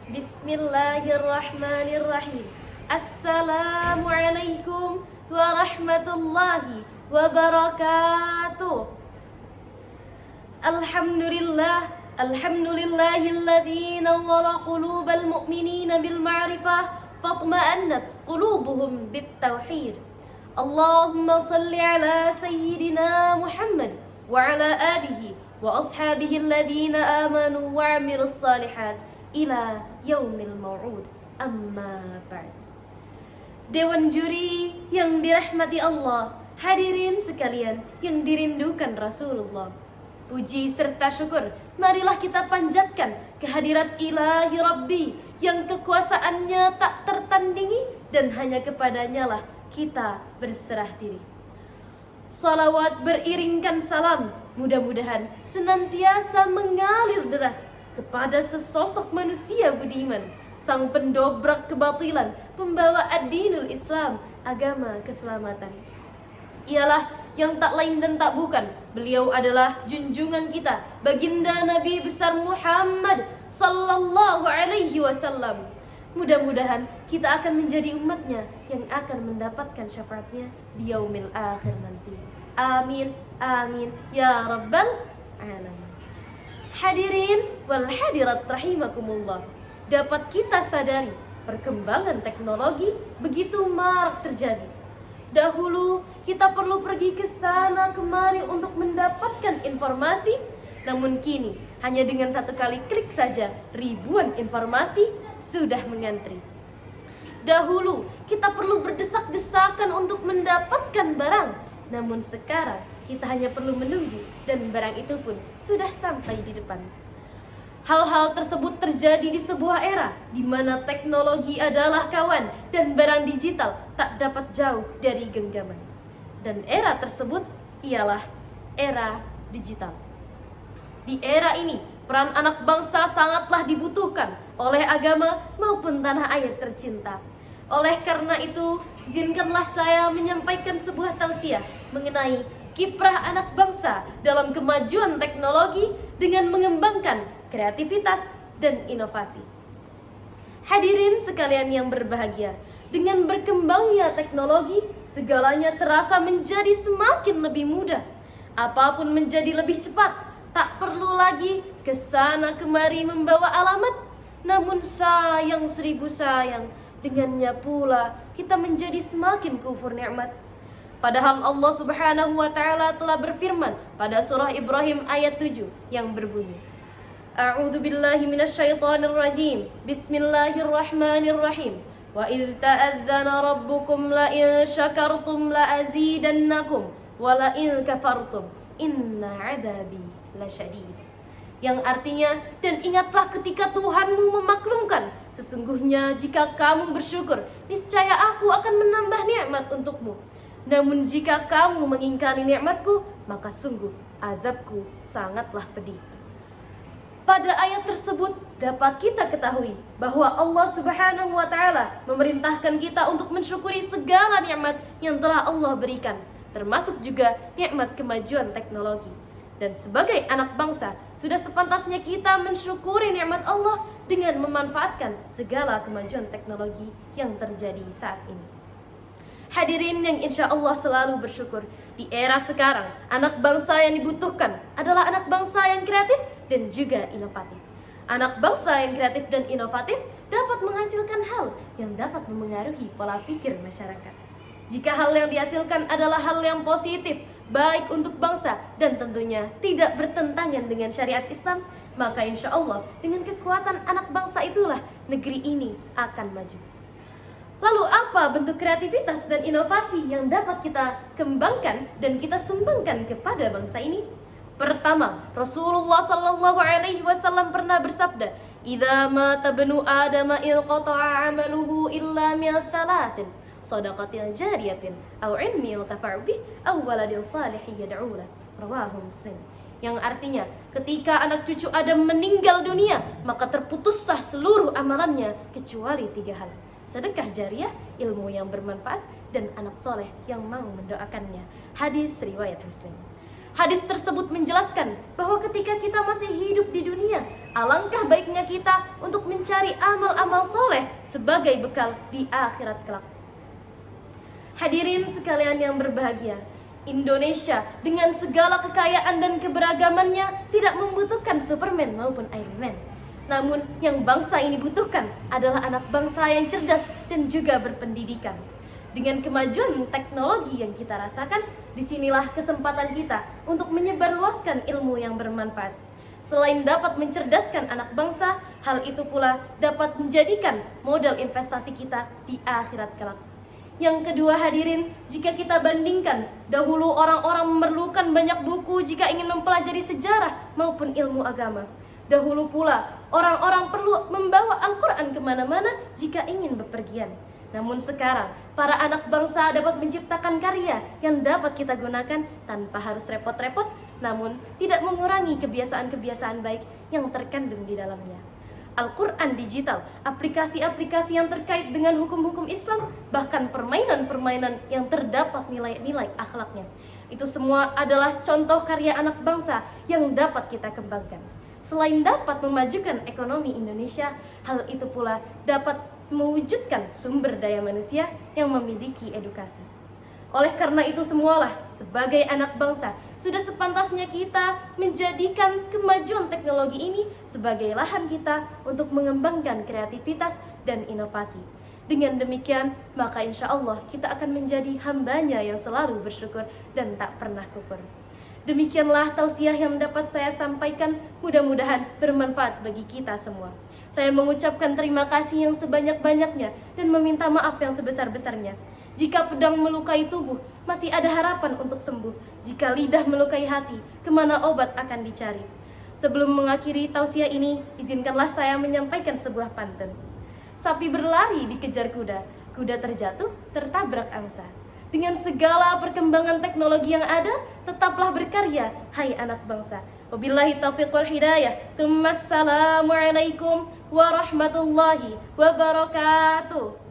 Bismillahirrahmanirrahim. Assalamualaikum warahmatullahi wabarakatuh. Alhamdulillah, alhamdulillahilladzi nawwara qulubal mu'minina bil ma'rifah fatma'annat qulubuhum bit tauhid. Allahumma salli ala sayyidina Muhammad wa ala alihi wa ashabihi alladhina amanu wa 'amilus salihat ila yaumil mau'ud. Amma ba'd. Dewan juri yang dirahmati Allah, hadirin sekalian yang dirindukan Rasulullah, puji serta syukur marilah kita panjatkan kehadirat ilahi Rabbi yang kekuasaannya tak tertandingi, dan hanya kepadanya lah kita berserah diri. Salawat beriringkan salam mudah-mudahan senantiasa mengalir deras kepada sesosok manusia budiman, sang pendobrak kebatilan, pembawa ad-dinul Islam, agama keselamatan. Ialah yang tak lain dan tak bukan, beliau adalah junjungan kita, baginda Nabi besar Muhammad sallallahu alaihi wasallam. Mudah-mudahan kita akan menjadi umatnya yang akan mendapatkan syafaatnya di yaumil akhir nanti. Amin, amin, ya rabbal alamin. Hadirin wal hadirat rahimakumullah, dapat kita sadari perkembangan teknologi begitu marak terjadi. Dahulu kita perlu pergi ke sana kemari untuk mendapatkan informasi, namun kini hanya dengan satu kali klik saja ribuan informasi sudah mengantri. Dahulu kita perlu berdesak-desakan untuk mendapatkan barang, namun sekarang kita hanya perlu menunggu dan barang itu pun sudah sampai di depan. Hal-hal tersebut terjadi di sebuah era di mana teknologi adalah kawan dan barang digital tak dapat jauh dari genggaman. Dan era tersebut ialah era digital. Di era ini, peran anak bangsa sangatlah dibutuhkan oleh agama maupun tanah air tercinta. Oleh karena itu, izinkanlah saya menyampaikan sebuah tausiah mengenai kiprah anak bangsa dalam kemajuan teknologi dengan mengembangkan kreativitas dan inovasi. Hadirin sekalian yang berbahagia, dengan berkembangnya teknologi, segalanya terasa menjadi semakin lebih mudah. Apapun menjadi lebih cepat, tak perlu lagi kesana kemari membawa alamat. Namun sayang seribu sayang, dengannya pula kita menjadi semakin kufur nikmat. Padahal Allah Subhanahu wa taala telah berfirman pada surah Ibrahim ayat 7 yang berbunyi, A'udzu billahi minasyaitonir rajim. Bismillahirrahmanirrahim. Wa idz ta'adzana rabbukum la in syakartum la azidannakum wa la in kafartum inna 'adzabi lasyadid. Yang artinya, dan ingatlah ketika Tuhanmu memaklumkan, sesungguhnya jika kamu bersyukur, niscaya aku akan menambah nikmat untukmu. Namun jika kamu mengingkari nikmatku, maka sungguh azabku sangatlah pedih. Pada ayat tersebut dapat kita ketahui bahwa Allah Subhanahu wa taala memerintahkan kita untuk mensyukuri segala nikmat yang telah Allah berikan, termasuk juga nikmat kemajuan teknologi. Dan sebagai anak bangsa, sudah sepantasnya kita mensyukuri nikmat Allah dengan memanfaatkan segala kemajuan teknologi yang terjadi saat ini. Hadirin yang insya Allah selalu bersyukur, di era sekarang anak bangsa yang dibutuhkan adalah anak bangsa yang kreatif dan juga inovatif. Anak bangsa yang kreatif dan inovatif dapat menghasilkan hal yang dapat memengaruhi pola pikir masyarakat. Jika hal yang dihasilkan adalah hal yang positif, baik untuk bangsa dan tentunya tidak bertentangan dengan syariat Islam, maka insya Allah dengan kekuatan anak bangsa itulah negeri ini akan maju. Lalu apa bentuk kreativitas dan inovasi yang dapat kita kembangkan dan kita sumbangkan kepada bangsa ini? Pertama, Rasulullah sallallahu alaihi wasallam pernah bersabda, "Idza mata banu Adam inqata'a 'amaluhu illa min thalathin, shadaqatin jariyatin aw 'ilmin yantafa'u bih aw waladin shalihin yad'u lahu." Rawahu Muslim. Yang artinya, ketika anak cucu Adam meninggal dunia, maka terputuslah seluruh amalannya kecuali 3 hal: sedekah jariah, ilmu yang bermanfaat, dan anak soleh yang mau mendoakannya. Hadis riwayat Muslim. Hadis tersebut menjelaskan bahwa ketika kita masih hidup di dunia, alangkah baiknya kita untuk mencari amal-amal soleh sebagai bekal di akhirat kelak. Hadirin sekalian yang berbahagia, Indonesia dengan segala kekayaan dan keberagamannya tidak membutuhkan Superman maupun Iron Man. Namun yang bangsa ini butuhkan adalah anak bangsa yang cerdas dan juga berpendidikan. Dengan kemajuan teknologi yang kita rasakan, disinilah kesempatan kita untuk menyebarluaskan ilmu yang bermanfaat. Selain dapat mencerdaskan anak bangsa, hal itu pula dapat menjadikan modal investasi kita di akhirat kelak. Yang kedua hadirin, jika kita bandingkan, dahulu orang-orang memerlukan banyak buku jika ingin mempelajari sejarah maupun ilmu agama. Dahulu pula, orang-orang perlu membawa Al-Quran kemana-mana jika ingin bepergian. Namun sekarang, para anak bangsa dapat menciptakan karya yang dapat kita gunakan tanpa harus repot-repot, namun tidak mengurangi kebiasaan-kebiasaan baik yang terkandung di dalamnya. Al-Quran digital, aplikasi-aplikasi yang terkait dengan hukum-hukum Islam, bahkan permainan-permainan yang terdapat nilai-nilai akhlaknya. Itu semua adalah contoh karya anak bangsa yang dapat kita kembangkan. Selain dapat memajukan ekonomi Indonesia, hal itu pula dapat mewujudkan sumber daya manusia yang memiliki edukasi. Oleh karena itu semualah, sebagai anak bangsa, sudah sepantasnya kita menjadikan kemajuan teknologi ini sebagai lahan kita untuk mengembangkan kreativitas dan inovasi. Dengan demikian, maka insya Allah kita akan menjadi hambanya yang selalu bersyukur dan tak pernah kufur. Demikianlah tausiah yang dapat saya sampaikan, mudah-mudahan bermanfaat bagi kita semua. Saya mengucapkan terima kasih yang sebanyak-banyaknya dan meminta maaf yang sebesar-besarnya. Jika pedang melukai tubuh, masih ada harapan untuk sembuh. Jika lidah melukai hati, kemana obat akan dicari? Sebelum mengakhiri tausiah ini, izinkanlah saya menyampaikan sebuah pantun. Sapi berlari dikejar kuda, kuda terjatuh, tertabrak angsa. Dengan segala perkembangan teknologi yang ada, tetaplah berkarya, hai anak bangsa. Wabillahi taufiq wal hidayah. Assalamualaikum warahmatullahi wabarakatuh.